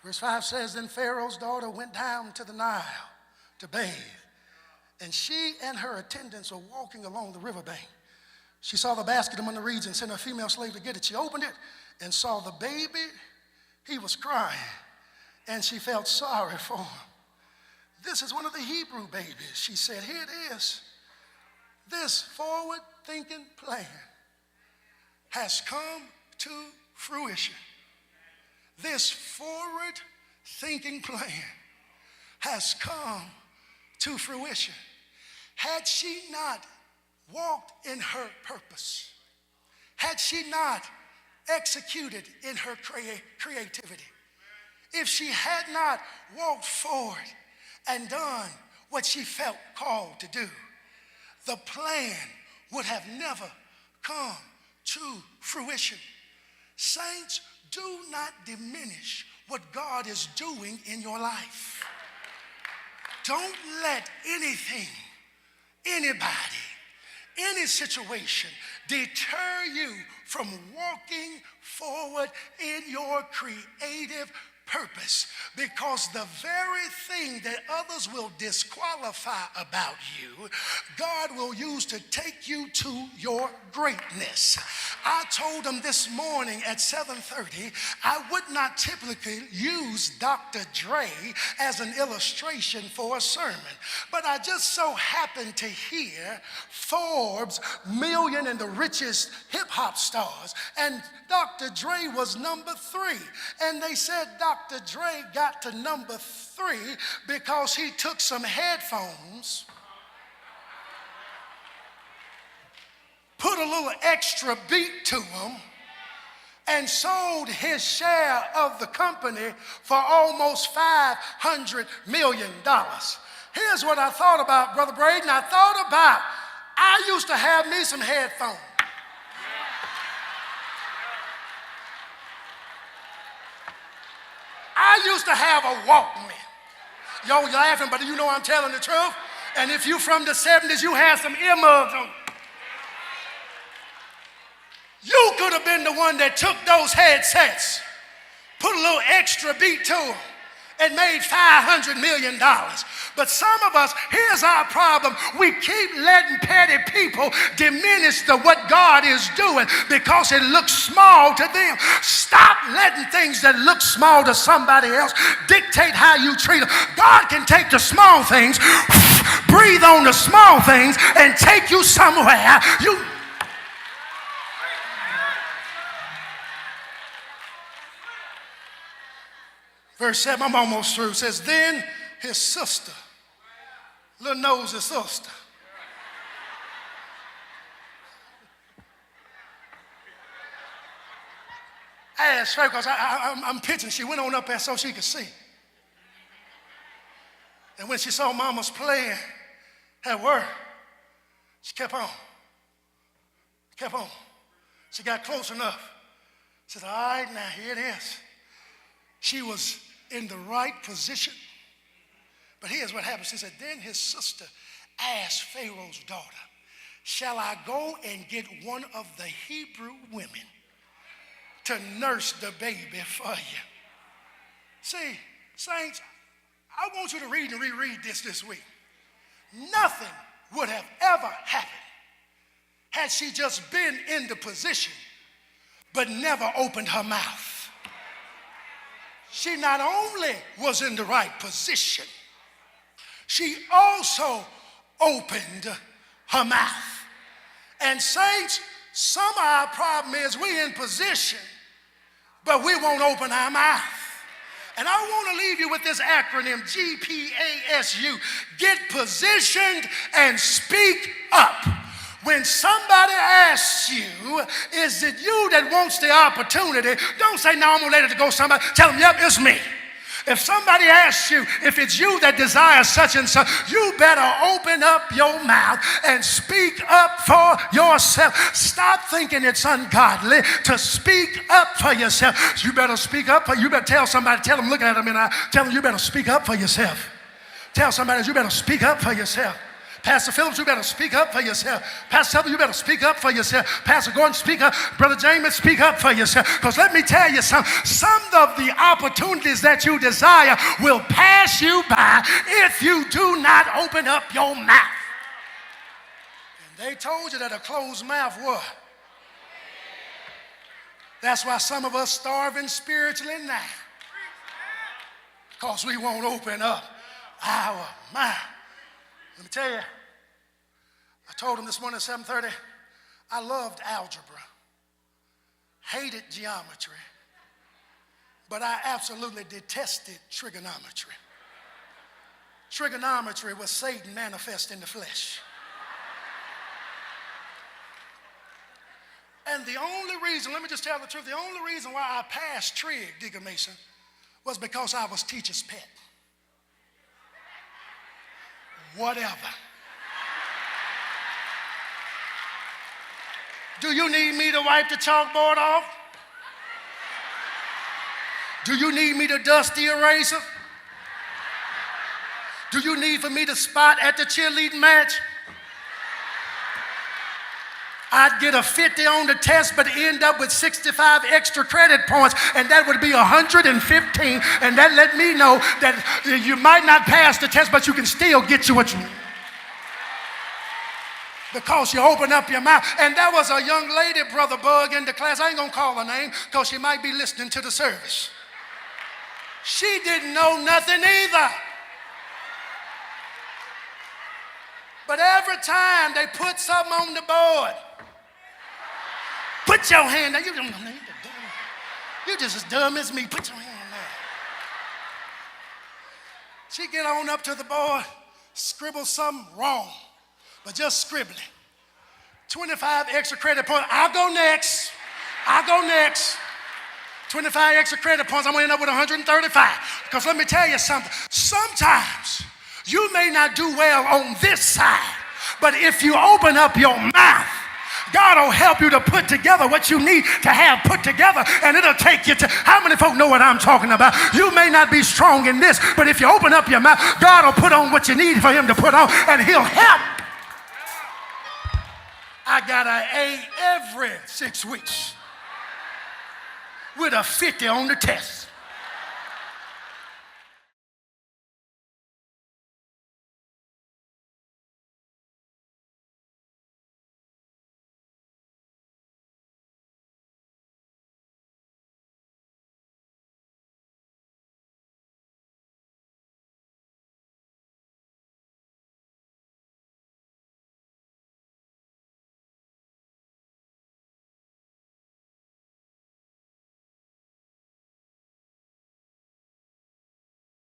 Verse 5 says, then Pharaoh's daughter went down to the Nile to bathe, and she and her attendants were walking along the riverbank. She saw the basket among the reeds and sent her female slave to get it. She opened it and saw the baby. He was crying, and she felt sorry for him. This is one of the Hebrew babies. She said, here it is. This forward-thinking plan has come to fruition. This forward-thinking plan has come to fruition. Had she not walked in her purpose, had she not executed in her creativity, if she had not walked forward and done what she felt called to do, the plan would have never come to fruition. Saints, do not diminish what God is doing in your life. Don't let anything, anybody, any situation deter you from walking forward in your creative purpose, because the very thing that others will disqualify about you, God will use to take you to your greatness. I told them this morning at 7:30, I would not typically use Dr. Dre as an illustration for a sermon, but I just so happened to hear Forbes' million and the richest hip-hop stars, and Dr. Dre was number 3, and they said Dr. Dre got to number 3 because he took some headphones, put a little extra beat to them, and sold his share of the company for almost $500 million. Here's what I thought about, Brother Braden. I used to have me some headphones. I used to have a Walkman. Y'all laughing, but you know I'm telling the truth. And if you from the 70s, you had some earmuffs on. You could have been the one that took those headsets, put a little extra beat to them, and made $500 million. But some of us, here's our problem. We keep letting petty people diminish what God is doing because it looks small to them. Stop letting things that look small to somebody else dictate how you treat them. God can take the small things, breathe on the small things, and take you somewhere. Verse 7, I'm almost through, says, then his sister, little nosy sister, asked her, because I'm pitching, she went on up there so she could see. And when she saw Mama's playing at work, she kept on. She got close enough. She said, all right, now here it is. She was in the right position. But here's what happened. She said, then his sister asked Pharaoh's daughter, shall I go and get one of the Hebrew women to nurse the baby for you? See, saints, I want you to read and reread this week. Nothing would have ever happened had she just been in the position but never opened her mouth. She not only was in the right position, she also opened her mouth. And saints, some of our problem is we in position, but we won't open our mouth. And I want to leave you with this acronym, GPASU. Get positioned and speak up. When somebody asks you, is it you that wants the opportunity? Don't say, no, I'm going to let it go somebody. Tell them, yep, it's me. If somebody asks you if it's you that desires such and such, you better open up your mouth and speak up for yourself. Stop thinking it's ungodly to speak up for yourself. You better speak up. You better tell somebody, tell them, looking at them, and tell them you better speak up for yourself. Tell somebody you better speak up for yourself. Pastor Phillips, you better speak up for yourself. Pastor Phillips, you better speak up for yourself. Pastor Gordon, speak up. Brother James, speak up for yourself. Because let me tell you something. Some of the opportunities that you desire will pass you by if you do not open up your mouth. And they told you that a closed mouth was. That's why some of us starving spiritually now. Because we won't open up our mouth. Let me tell you, I told him this morning at 7:30, I loved algebra, hated geometry, but I absolutely detested trigonometry. Trigonometry was Satan manifest in the flesh. And the only reason, let me just tell the truth, the only reason why I passed trig, Deacon Mason, was because I was teacher's pet. Whatever. Do you need me to wipe the chalkboard off? Do you need me to dust the eraser? Do you need for me to spot at the cheerleading match? I'd get a 50 on the test, but end up with 65 extra credit points, and that would be 115, and that let me know that you might not pass the test, but you can still get you what you need. Because you open up your mouth. And there was a young lady, Brother Bug, in the class. I ain't going to call her name because she might be listening to the service. She didn't know nothing either. But every time they put something on the board, put your hand there. You're just as dumb as me. Put your hand there. She get on up to the board, scribble something wrong, but just scribbling. 25 extra credit points. I'll go next. 25 extra credit points. I'm going to end up with 135. Because let me tell you something. Sometimes you may not do well on this side, but if you open up your mouth, God will help you to put together what you need to have put together, and it'll take you to, how many folk know what I'm talking about? You may not be strong in this, but if you open up your mouth, God will put on what you need for him to put on, and he'll help. I got an A every 6 weeks with a 50 on the test.